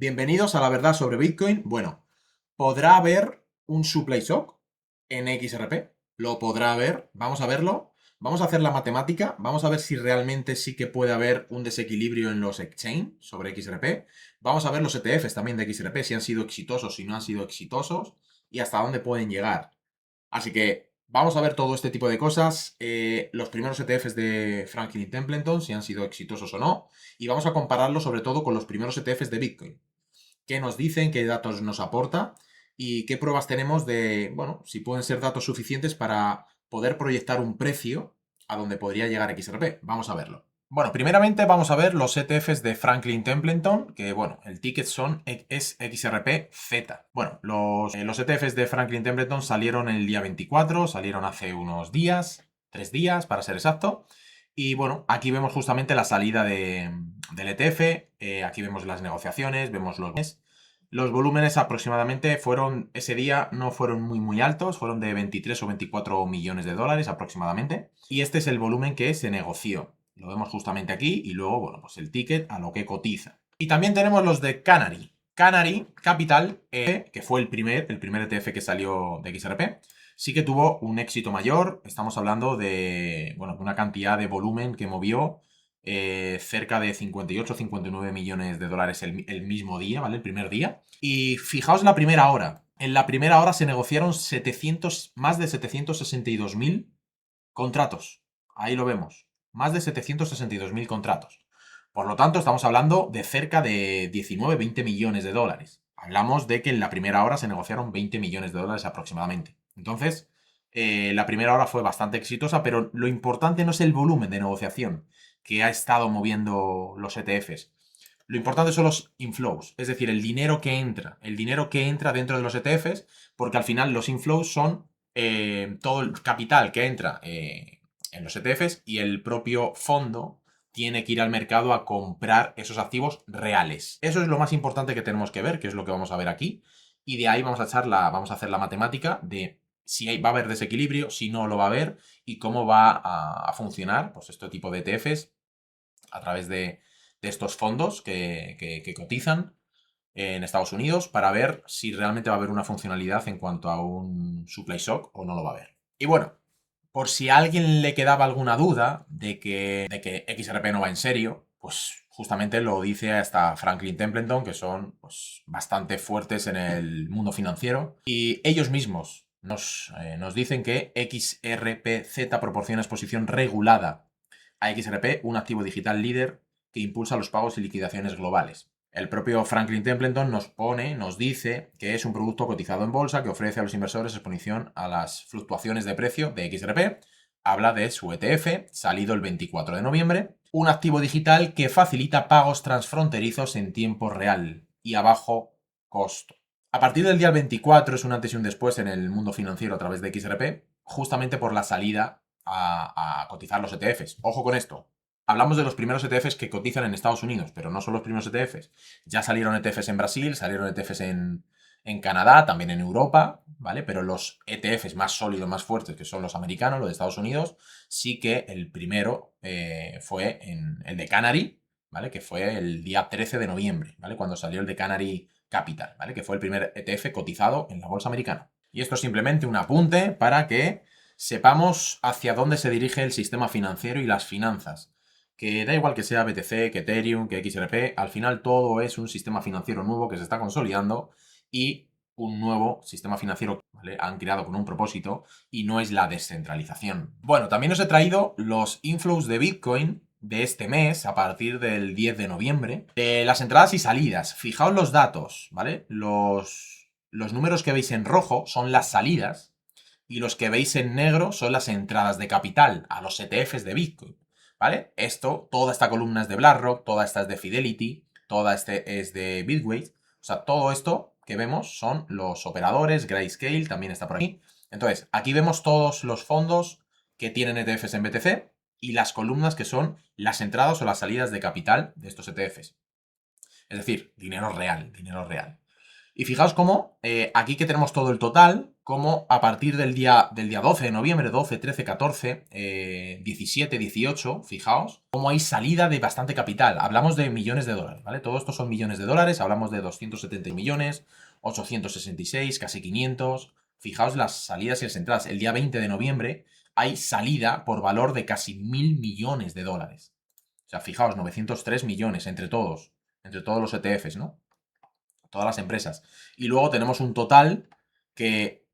Bienvenidos a la verdad sobre Bitcoin. Bueno, ¿podrá haber un supply shock en XRP? Lo podrá haber. Vamos a verlo. Vamos a hacer la matemática. Vamos a ver si realmente sí que puede haber un desequilibrio en los exchange sobre XRP. Vamos a ver los ETFs también de XRP, si han sido exitosos, si no han sido exitosos y hasta dónde pueden llegar. Así que vamos a ver todo este tipo de cosas. Los primeros ETFs de Franklin Templeton, si han sido exitosos o no. Y vamos a compararlo sobre todo con los primeros ETFs de Bitcoin. ¿Qué nos dicen? ¿Qué datos nos aporta? ¿Y qué pruebas tenemos de, bueno, si pueden ser datos suficientes para poder proyectar un precio a donde podría llegar XRP? Vamos a verlo. Bueno, primeramente vamos a ver los ETFs de Franklin Templeton, que bueno, el ticket es XRPZ. Bueno, los ETFs de Franklin Templeton salieron el día 24, salieron hace unos días, 3 días para ser exacto. Y bueno, aquí vemos justamente la salida del ETF, aquí vemos las negociaciones, vemos los volúmenes aproximadamente fueron, ese día no fueron muy altos, fueron de 23 o 24 millones de dólares aproximadamente. Y este es el volumen que se negoció. Lo vemos justamente aquí y luego, bueno, pues el ticket a lo que cotiza. Y también tenemos los de Canary. Canary Capital, que fue el primer ETF que salió de XRP, sí que tuvo un éxito mayor. Estamos hablando de, bueno, una cantidad de volumen que movió cerca de 58 o 59 millones de dólares el mismo día, ¿vale? El primer día. Y fijaos la primera hora. En la primera hora se negociaron más de 762.000 contratos. Ahí lo vemos. Más de 762.000 contratos. Por lo tanto, estamos hablando de cerca de 19-20 millones de dólares. Hablamos de que en la primera hora se negociaron 20 millones de dólares aproximadamente. Entonces, la primera hora fue bastante exitosa, pero lo importante no es el volumen de negociación que ha estado moviendo los ETFs. Lo importante son los inflows, es decir, el dinero que entra dentro de los ETFs, porque al final los inflows son todo el capital que entra en los ETFs y el propio fondo tiene que ir al mercado a comprar esos activos reales. Eso es lo más importante que tenemos que ver, que es lo que vamos a ver aquí. Y de ahí vamos a hacer la matemática de si va a haber desequilibrio, si no lo va a haber y cómo va a funcionar pues, este tipo de ETFs a través de estos fondos que cotizan en Estados Unidos para ver si realmente va a haber una funcionalidad en cuanto a un supply shock o no lo va a haber. Y bueno, por si a alguien le quedaba alguna duda de que XRP no va en serio, pues justamente lo dice hasta Franklin Templeton, que son pues, bastante fuertes en el mundo financiero. Y ellos mismos nos dicen que XRPZ proporciona exposición regulada a XRP, un activo digital líder que impulsa los pagos y liquidaciones globales. El propio Franklin Templeton nos dice que es un producto cotizado en bolsa que ofrece a los inversores exposición a las fluctuaciones de precio de XRP. Habla de su ETF, salido el 24 de noviembre, un activo digital que facilita pagos transfronterizos en tiempo real y a bajo costo. A partir del día 24 es un antes y un después en el mundo financiero a través de XRP, justamente por la salida a cotizar los ETFs. Ojo con esto. Hablamos de los primeros ETFs que cotizan en Estados Unidos, pero no son los primeros ETFs. Ya salieron ETFs en Brasil, salieron ETFs en Canadá, también en Europa, ¿vale? Pero los ETFs más sólidos, más fuertes, que son los americanos, los de Estados Unidos, sí que el primero fue el de Canary, ¿vale? Que fue el día 13 de noviembre, ¿vale? Cuando salió el de Canary Capital, ¿vale? Que fue el primer ETF cotizado en la bolsa americana. Y esto es simplemente un apunte para que sepamos hacia dónde se dirige el sistema financiero y las finanzas. Que da igual que sea BTC, que Ethereum, que XRP, al final todo es un sistema financiero nuevo que se está consolidando y un nuevo sistema financiero, ¿vale? Han creado con un propósito y no es la descentralización. Bueno, también os he traído los inflows de Bitcoin de este mes, a partir del 10 de noviembre, de las entradas y salidas. Fijaos los datos, ¿vale? Los números que veis en rojo son las salidas y los que veis en negro son las entradas de capital a los ETFs de Bitcoin, ¿vale? Toda esta columna es de BlackRock, toda esta es de Fidelity, toda este es de Bitweight, o sea, todo esto que vemos son los operadores, Grayscale también está por aquí. Entonces, aquí vemos todos los fondos que tienen ETFs en BTC y las columnas que son las entradas o las salidas de capital de estos ETFs. Es decir, dinero real, dinero real. Y fijaos cómo, aquí que tenemos todo el total, como a partir del día 12 de noviembre, 12, 13, 14, 17, 18, fijaos, cómo hay salida de bastante capital. Hablamos de millones de dólares, ¿vale? Todo esto son millones de dólares, hablamos de 270 millones, 866, casi 500. Fijaos las salidas y las entradas. El día 20 de noviembre hay salida por valor de casi 1.000 millones de dólares. O sea, fijaos, 903 millones entre todos los ETFs, ¿no? Todas las empresas. Y luego tenemos un total que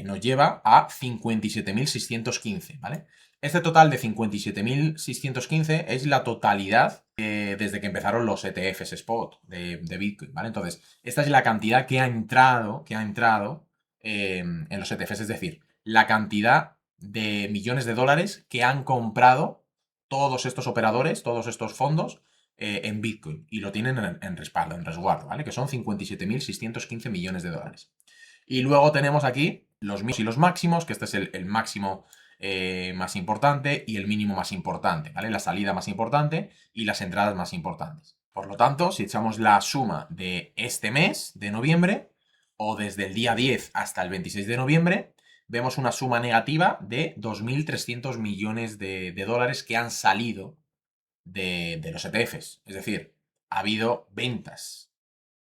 nos lleva a 57.615, ¿vale? Este total de 57.615 es la totalidad desde que empezaron los ETFs spot de Bitcoin, ¿vale? Entonces, esta es la cantidad que ha entrado en los ETFs, es decir, la cantidad de millones de dólares que han comprado todos estos operadores, todos estos fondos en Bitcoin y lo tienen en respaldo, en resguardo, ¿vale? Que son 57.615 millones de dólares. Y luego tenemos aquí los mínimos y los máximos, que este es el máximo más importante y el mínimo más importante, ¿vale? La salida más importante y las entradas más importantes. Por lo tanto, si echamos la suma de este mes, de noviembre, o desde el día 10 hasta el 26 de noviembre, vemos una suma negativa de 2.300 millones de dólares que han salido de los ETFs. Es decir, ha habido ventas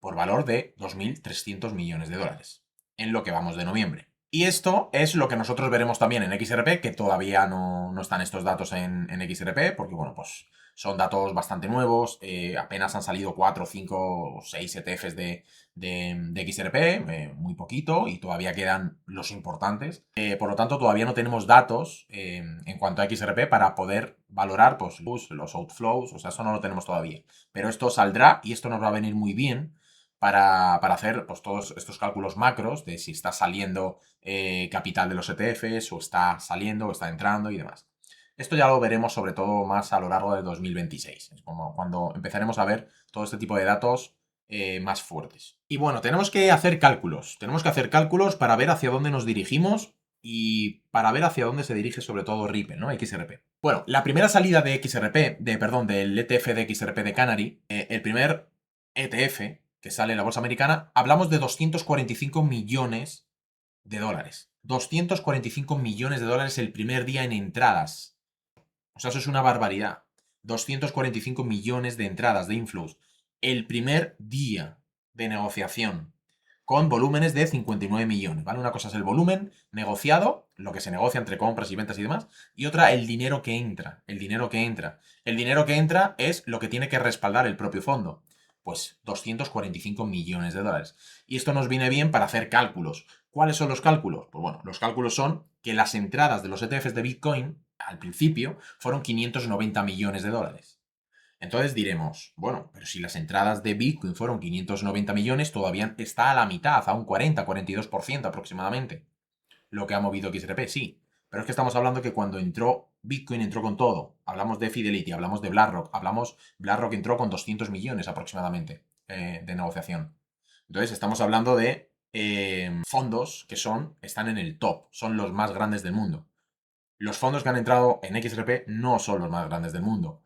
por valor de 2.300 millones de dólares en lo que vamos de noviembre. Y esto es lo que nosotros veremos también en XRP, que todavía no están estos datos en XRP, porque bueno, pues son datos bastante nuevos, apenas han salido 4, 5 o 6 ETFs de XRP, muy poquito, y todavía quedan los importantes. Por lo tanto, todavía no tenemos datos en cuanto a XRP para poder valorar pues, los outflows, o sea, eso no lo tenemos todavía. Pero esto saldrá y esto nos va a venir muy bien para hacer pues, todos estos cálculos macros de si está saliendo capital de los ETFs o está saliendo o está entrando y demás. Esto ya lo veremos sobre todo más a lo largo de 2026. Es como cuando empezaremos a ver todo este tipo de datos más fuertes. Y bueno, tenemos que hacer cálculos. Tenemos que hacer cálculos para ver hacia dónde nos dirigimos y para ver hacia dónde se dirige sobre todo Ripple, ¿no? XRP. Bueno, la primera salida de XRP, del ETF de XRP de Canary, el primer ETF que sale en la bolsa americana, hablamos de 245 millones de dólares. 245 millones de dólares el primer día en entradas. O sea, eso es una barbaridad. 245 millones de entradas, de inflows. El primer día de negociación. Con volúmenes de 59 millones, ¿vale? Una cosa es el volumen negociado, lo que se negocia entre compras y ventas y demás, y otra el dinero que entra. El dinero que entra. El dinero que entra es lo que tiene que respaldar el propio fondo. Pues 245 millones de dólares. Y esto nos viene bien para hacer cálculos. ¿Cuáles son los cálculos? Pues bueno, los cálculos son que las entradas de los ETFs de Bitcoin al principio fueron 590 millones de dólares. Entonces diremos, bueno, pero si las entradas de Bitcoin fueron 590 millones, todavía está a la mitad, a un 40-42% aproximadamente. Lo que ha movido XRP, sí. Pero es que estamos hablando que cuando entró Bitcoin entró con todo. Hablamos de Fidelity, hablamos de BlackRock, BlackRock entró con 200 millones aproximadamente de negociación. Entonces estamos hablando de fondos que están en el top, son los más grandes del mundo. Los fondos que han entrado en XRP no son los más grandes del mundo.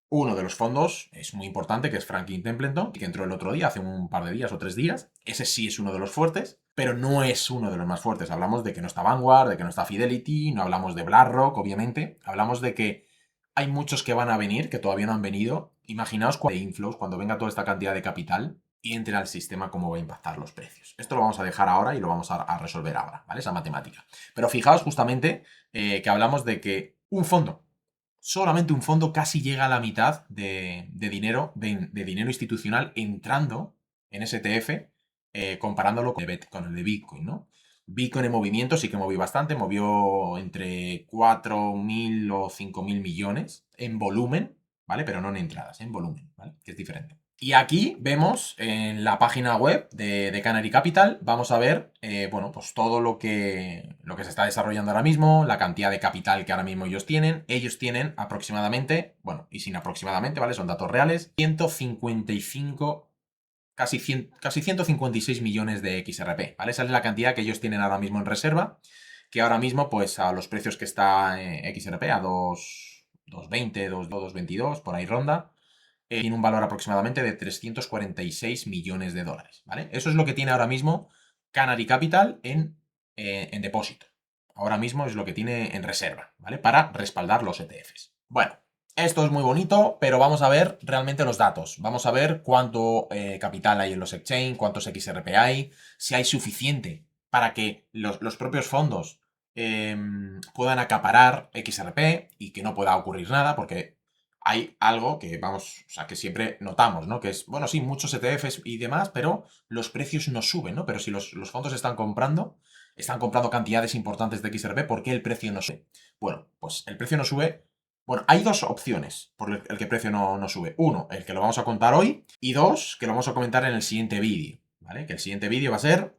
Uno de los fondos es muy importante, que es Franklin Templeton, que entró el otro día, hace un par de días o 3 días. Ese sí es uno de los fuertes, pero no es uno de los más fuertes. Hablamos de que no está Vanguard, de que no está Fidelity, no hablamos de BlackRock, obviamente. Hablamos de que hay muchos que van a venir, que todavía no han venido. Imaginaos de inflows, cuando venga toda esta cantidad de capital y entre al sistema, cómo va a impactar los precios. Esto lo vamos a dejar ahora y lo vamos a resolver ahora, ¿vale? Esa matemática. Pero fijaos justamente que hablamos de que un fondo, solamente un fondo casi llega a la mitad de dinero institucional entrando en ese ETF, comparándolo con el de Bitcoin, ¿no? Bitcoin en movimiento sí que movió bastante, movió entre 4.000 o 5.000 millones en volumen, ¿vale? Pero no en entradas, en volumen, ¿vale? Que es diferente. Y aquí vemos en la página web de Canary Capital, vamos a ver, bueno, pues todo lo que se está desarrollando ahora mismo, la cantidad de capital que ahora mismo ellos tienen. Ellos tienen aproximadamente, bueno, y sin aproximadamente, ¿vale? Son datos reales, 155, casi 156 millones de XRP, ¿vale? Esa es la cantidad que ellos tienen ahora mismo en reserva, que ahora mismo, pues a los precios que está XRP, a 2.20, 2.22, por ahí ronda. tiene un valor aproximadamente de 346 millones de dólares, ¿vale? Eso es lo que tiene ahora mismo Canary Capital en depósito. Ahora mismo es lo que tiene en reserva, ¿vale? Para respaldar los ETFs. Bueno, esto es muy bonito, pero vamos a ver realmente los datos. Vamos a ver cuánto capital hay en los exchange, cuántos XRP hay, si hay suficiente para que los propios fondos puedan acaparar XRP y que no pueda ocurrir nada, porque hay algo que vamos, o sea, que siempre notamos, ¿no? Que es, bueno, sí, muchos ETFs y demás, pero los precios no suben, ¿no? Pero si los fondos están comprando cantidades importantes de XRP, ¿por qué el precio no sube? Bueno, pues el precio no sube. Bueno, hay dos opciones por el que el precio no sube. Uno, el que lo vamos a contar hoy, y dos, que lo vamos a comentar en el siguiente vídeo, ¿vale? Que el siguiente vídeo va a ser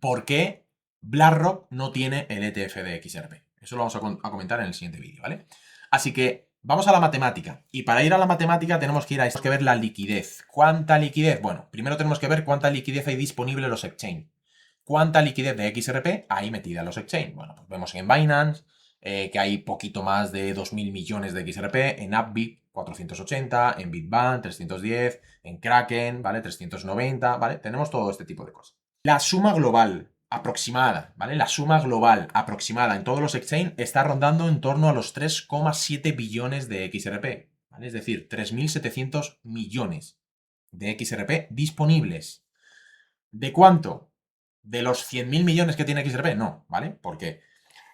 por qué BlackRock no tiene el ETF de XRP. Eso lo vamos a comentar en el siguiente vídeo, ¿vale? Así que vamos a la matemática. Y para ir a la matemática tenemos que tenemos que ver la liquidez. ¿Cuánta liquidez? Bueno, primero tenemos que ver cuánta liquidez hay disponible en los exchange. ¿Cuánta liquidez de XRP hay metida en los exchange? Bueno, pues vemos en Binance que hay poquito más de 2.000 millones de XRP, en Upbit 480, en Bitband 310, en Kraken, ¿vale? 390, ¿vale? Tenemos todo este tipo de cosas. La suma global aproximada, ¿vale? La suma global aproximada en todos los exchange está rondando en torno a los 3,7 billones de XRP, ¿vale? Es decir, 3.700 millones de XRP disponibles. ¿De cuánto? ¿De los 100.000 millones que tiene XRP? No, ¿vale? Porque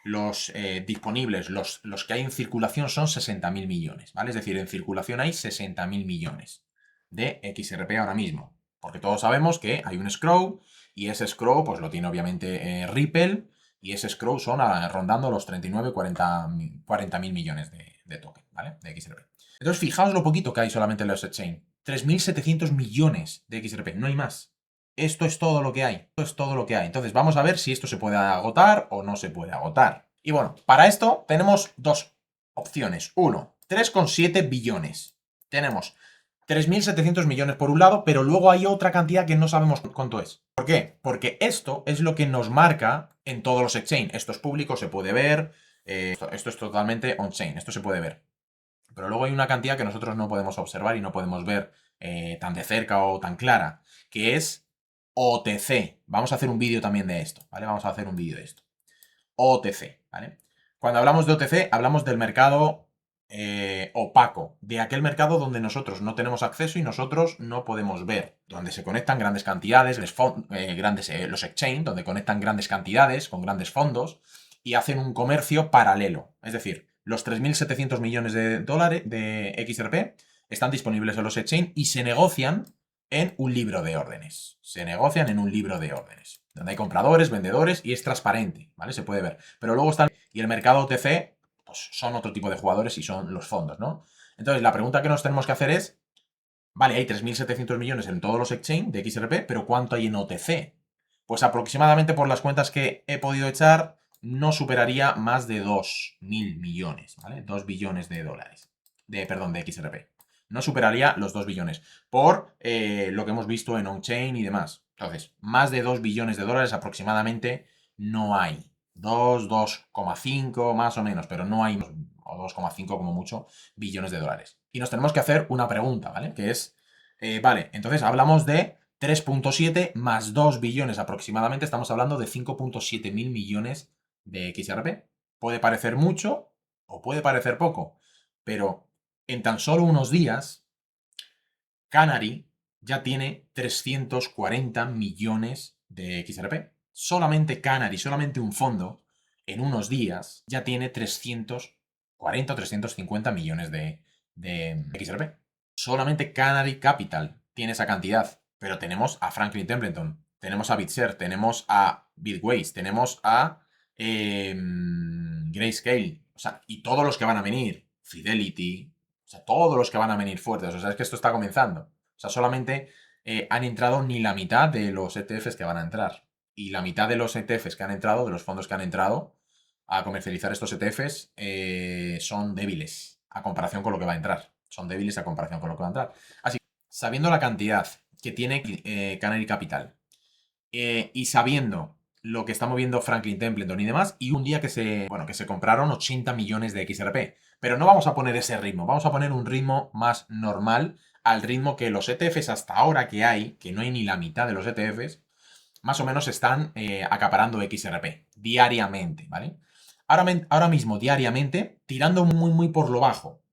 los disponibles, los que hay en circulación son 60.000 millones, ¿vale? Es decir, en circulación hay 60.000 millones de XRP ahora mismo. Porque todos sabemos que hay un Scroll y ese Scroll pues lo tiene obviamente Ripple y ese Scroll son rondando los 39, 40.000 millones de token, ¿vale? De XRP. Entonces fijaos lo poquito que hay solamente en los exchange. 3.700 millones de XRP, no hay más. Esto es todo lo que hay. Esto es todo lo que hay. Entonces vamos a ver si esto se puede agotar o no se puede agotar. Y bueno, para esto tenemos dos opciones. Uno, 3,7 billones. Tenemos 3.700 millones por un lado, pero luego hay otra cantidad que no sabemos cuánto es. ¿Por qué? Porque esto es lo que nos marca en todos los exchange. Esto es público, se puede ver. Esto es totalmente on-chain, esto se puede ver. Pero luego hay una cantidad que nosotros no podemos observar y no podemos ver tan de cerca o tan clara, que es OTC. Vamos a hacer un vídeo también de esto, ¿vale? Vamos a hacer un vídeo de esto. OTC, ¿vale? Cuando hablamos de OTC, hablamos del mercado opaco, de aquel mercado donde nosotros no tenemos acceso y nosotros no podemos ver, donde se conectan grandes cantidades, los exchange, donde conectan grandes cantidades con grandes fondos y hacen un comercio paralelo. Es decir, los 3.700 millones de dólares de XRP están disponibles en los exchange y se negocian en un libro de órdenes. Se negocian en un libro de órdenes, donde hay compradores, vendedores y es transparente, ¿vale? Se puede ver. Pero luego están... Y el mercado OTC, pues son otro tipo de jugadores y son los fondos, ¿no? Entonces, la pregunta que nos tenemos que hacer es, vale, hay 3.700 millones en todos los exchange de XRP, pero ¿cuánto hay en OTC? Pues aproximadamente por las cuentas que he podido echar, no superaría más de 2.000 millones, ¿vale? 2 billones de dólares. Perdón, de XRP. No superaría los 2 billones. Por lo que hemos visto en on-chain y demás. Entonces, más de 2 billones de dólares aproximadamente no hay. 2,5 más o menos, pero no hay, o 2,5 como mucho, billones de dólares. Y nos tenemos que hacer una pregunta, ¿vale? Que es, vale, entonces hablamos de 3,7 más 2 billones aproximadamente, estamos hablando de 5,7 mil millones de XRP. Puede parecer mucho o puede parecer poco, pero en tan solo unos días, Canary ya tiene 340 millones de XRP. Solamente Canary, solamente un fondo, en unos días ya tiene 340 o 350 millones de XRP. Solamente Canary Capital tiene esa cantidad. Pero tenemos a Franklin Templeton, tenemos a BitShare, tenemos a Bitways, tenemos a Grayscale, o sea, y todos los que van a venir, Fidelity, o sea, todos los que van a venir fuertes. O sea, es que esto está comenzando. O sea, solamente han entrado ni la mitad de los ETFs que van a entrar. Y la mitad de los ETFs que han entrado, de los fondos que han entrado a comercializar estos ETFs, son débiles a comparación con lo que va a entrar. Son débiles a comparación con lo que va a entrar. Así que, sabiendo la cantidad que tiene Canary Capital y sabiendo lo que está moviendo Franklin Templeton y demás, y un día que se compraron 80 millones de XRP. Pero no vamos a poner ese ritmo, vamos a poner un ritmo más normal al ritmo que los ETFs hasta ahora que hay, que no hay ni la mitad de los ETFs, más o menos están acaparando XRP diariamente, ¿vale? Ahora mismo, diariamente, tirando muy por lo bajo,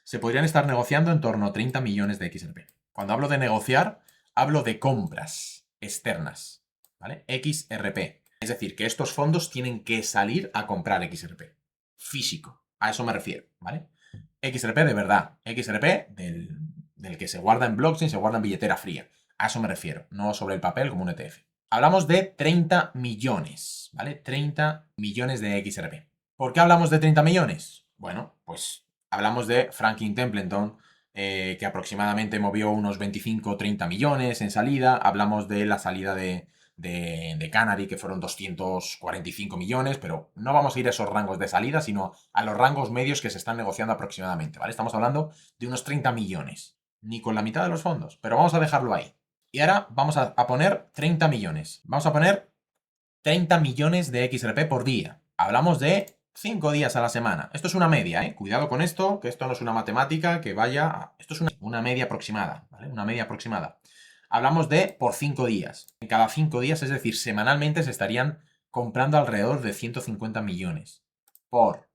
se podrían estar negociando en torno a 30 millones de XRP. Cuando hablo de negociar, hablo de compras externas, ¿vale? XRP. Es decir, que estos fondos tienen que salir a comprar XRP. Físico. A eso me refiero, ¿vale? XRP de verdad. XRP del que se guarda en blockchain, se guarda en billetera fría. A eso me refiero, no sobre el papel como un ETF. Hablamos de 30 millones, ¿vale? 30 millones de XRP. ¿Por qué hablamos de 30 millones? Bueno, pues hablamos de Franklin Templeton, que aproximadamente movió unos 25 o 30 millones en salida. Hablamos de la salida de Canary, que fueron 245 millones, pero no vamos a ir a esos rangos de salida, sino a los rangos medios que se están negociando aproximadamente, ¿vale? Estamos hablando de unos 30 millones, ni con la mitad de los fondos, pero vamos a dejarlo ahí. Y ahora vamos a poner 30 millones. Vamos a poner 30 millones de XRP por día. Hablamos de 5 días a la semana. Esto es una media, ¿eh? Cuidado con esto, que esto no es una matemática que vaya... Esto es una media aproximada, ¿vale? Una media aproximada. Hablamos de por 5 días. En cada 5 días, es decir, semanalmente se estarían comprando alrededor de 150 millones. Por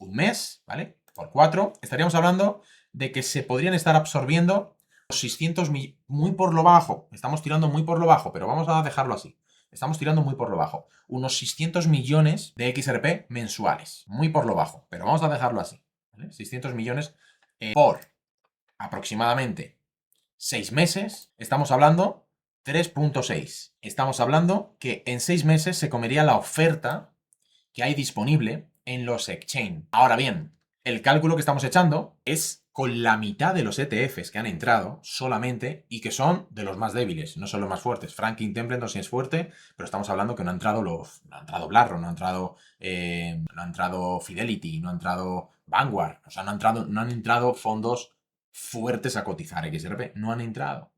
un mes, ¿vale? Por 4, estaríamos hablando de que se podrían estar absorbiendo 600 millones, muy por lo bajo. Estamos tirando muy por lo bajo, pero vamos a dejarlo así. Estamos tirando muy por lo bajo. Unos 600 millones de XRP mensuales. Muy por lo bajo, pero vamos a dejarlo así. ¿Vale? 600 millones por aproximadamente 6 meses. Estamos hablando 3.6. Estamos hablando que en 6 meses se comería la oferta que hay disponible en los exchange. Ahora bien, el cálculo que estamos echando es con la mitad de los ETFs que han entrado solamente y que son de los más débiles, no son los más fuertes. Franklin Templeton sí es fuerte, pero estamos hablando que no ha entrado no ha entrado BlackRock, no ha entrado Fidelity, no ha entrado Vanguard, o sea, no han entrado fondos fuertes a cotizar XRP, no han entrado.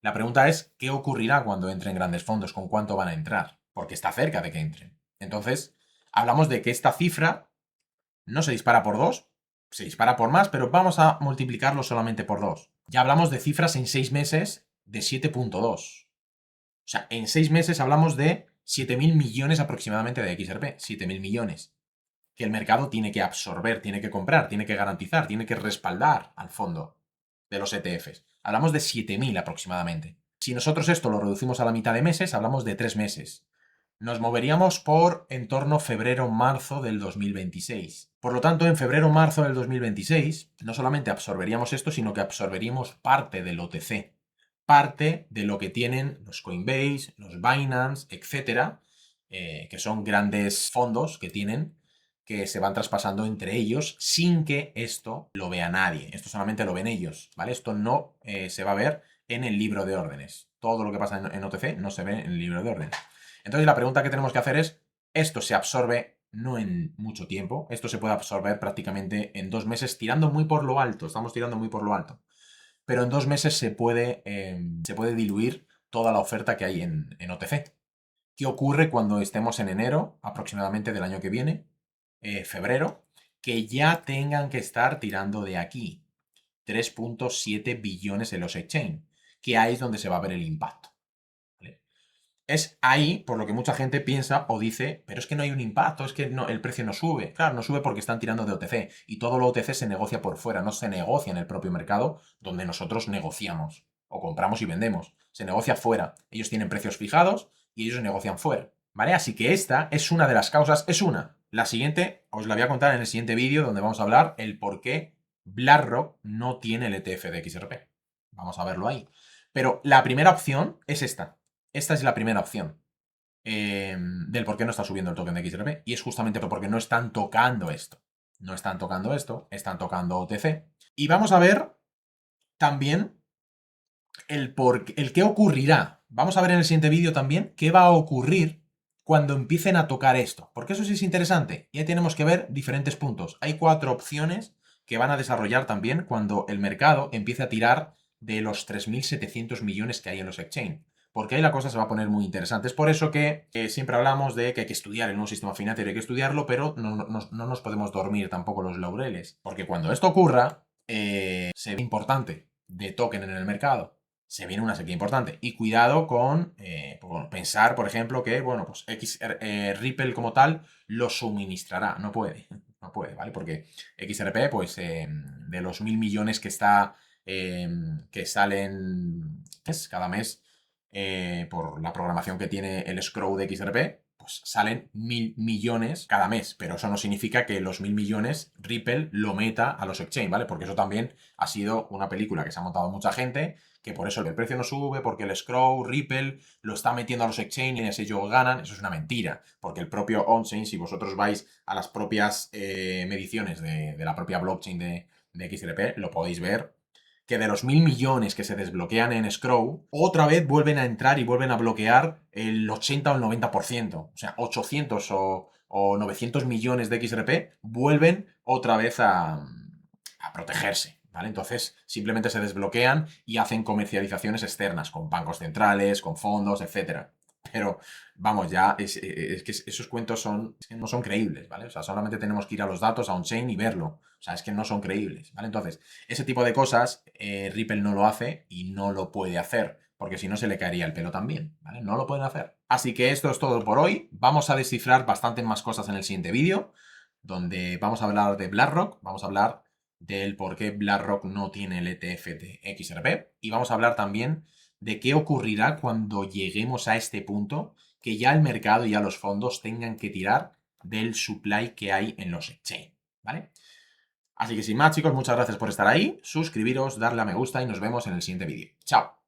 La pregunta es, ¿qué ocurrirá cuando entren grandes fondos? ¿Con cuánto van a entrar? Porque está cerca de que entren. Entonces, hablamos de que esta cifra no se dispara por 2, se dispara por más, pero vamos a multiplicarlo solamente por 2. Ya hablamos de cifras en 6 meses de 7.2. O sea, en 6 meses hablamos de 7.000 millones aproximadamente de XRP. 7.000 millones. Que el mercado tiene que absorber, tiene que comprar, tiene que garantizar, tiene que respaldar al fondo de los ETFs. Hablamos de 7.000 aproximadamente. Si nosotros esto lo reducimos a la mitad de meses, hablamos de 3 meses. Nos moveríamos por en torno febrero-marzo del 2026. Por lo tanto, en febrero-marzo del 2026, no solamente absorberíamos esto, sino que absorberíamos parte del OTC. Parte de lo que tienen los Coinbase, los Binance, etcétera, que son grandes fondos que tienen, que se van traspasando entre ellos sin que esto lo vea nadie. Esto solamente lo ven ellos, ¿vale? Esto no se va a ver en el libro de órdenes. Todo lo que pasa en OTC no se ve en el libro de órdenes. Entonces la pregunta que tenemos que hacer es, esto se absorbe no en mucho tiempo, esto se puede absorber prácticamente en 2 meses tirando muy por lo alto, estamos tirando muy por lo alto, pero en 2 meses se puede diluir toda la oferta que hay en OTC. ¿Qué ocurre cuando estemos en enero aproximadamente del año que viene, febrero, que ya tengan que estar tirando de aquí 3.7 billones en los exchange, que ahí es donde se va a ver el impacto? Es ahí por lo que mucha gente piensa o dice, pero es que no hay un impacto, es que no, el precio no sube. Claro, no sube porque están tirando de OTC y todo lo OTC se negocia por fuera, no se negocia en el propio mercado donde nosotros negociamos o compramos y vendemos. Se negocia fuera. Ellos tienen precios fijados y ellos negocian fuera. ¿Vale? Así que esta es una de las causas, es una. La siguiente os la voy a contar en el siguiente vídeo donde vamos a hablar el por qué BlackRock no tiene el ETF de XRP. Vamos a verlo ahí. Pero la primera opción es esta. Esta es la primera opción del por qué no está subiendo el token de XRP. Y es justamente porque no están tocando esto. No están tocando esto, están tocando OTC. Y vamos a ver también el qué ocurrirá. Vamos a ver en el siguiente vídeo también qué va a ocurrir cuando empiecen a tocar esto. Porque eso sí es interesante. Y ahí tenemos que ver diferentes puntos. Hay 4 opciones que van a desarrollar también cuando el mercado empiece a tirar de los 3.700 millones que hay en los exchange. Porque ahí la cosa se va a poner muy interesante. Es por eso que siempre hablamos de que hay que estudiar el nuevo sistema financiero, hay que estudiarlo, pero no nos podemos dormir tampoco los laureles. Porque cuando esto ocurra, se ve importante de token en el mercado, se viene una sequía importante. Y cuidado con pensar, por ejemplo, que, bueno, pues Ripple como tal lo suministrará. No puede, no puede, ¿vale? Porque XRP, pues de los 1.000 millones que salen cada mes por la programación que tiene el escrow de XRP, pues salen 1.000 millones cada mes, pero eso no significa que los 1.000 millones Ripple lo meta a los exchange, ¿vale? Porque eso también ha sido una película que se ha montado mucha gente, que por eso el precio no sube, porque el Scroll, Ripple, lo está metiendo a los exchanges y ellos ganan. Eso es una mentira, porque el propio on-chain, si vosotros vais a las propias mediciones de la propia blockchain de XRP, lo podéis ver, que de los 1.000 millones que se desbloquean en Scroll, otra vez vuelven a entrar y vuelven a bloquear el 80 o el 90%. O sea, 800 o 900 millones de XRP vuelven otra vez a protegerse, ¿vale? Entonces, simplemente se desbloquean y hacen comercializaciones externas con bancos centrales, con fondos, etcétera. Pero, vamos, ya es que esos cuentos es que no son creíbles, ¿vale? O sea, solamente tenemos que ir a los datos, a on-chain y verlo. O sea, es que no son creíbles, ¿vale? Entonces, ese tipo de cosas, Ripple no lo hace y no lo puede hacer, porque si no se le caería el pelo también, ¿vale? No lo pueden hacer. Así que esto es todo por hoy. Vamos a descifrar bastantes más cosas en el siguiente vídeo, donde vamos a hablar de BlackRock, vamos a hablar del por qué BlackRock no tiene el ETF de XRP, y vamos a hablar también de qué ocurrirá cuando lleguemos a este punto, que ya el mercado y ya los fondos tengan que tirar del supply que hay en los exchange, ¿vale? Así que sin más, chicos, muchas gracias por estar ahí, suscribiros, darle a me gusta y nos vemos en el siguiente vídeo. ¡Chao!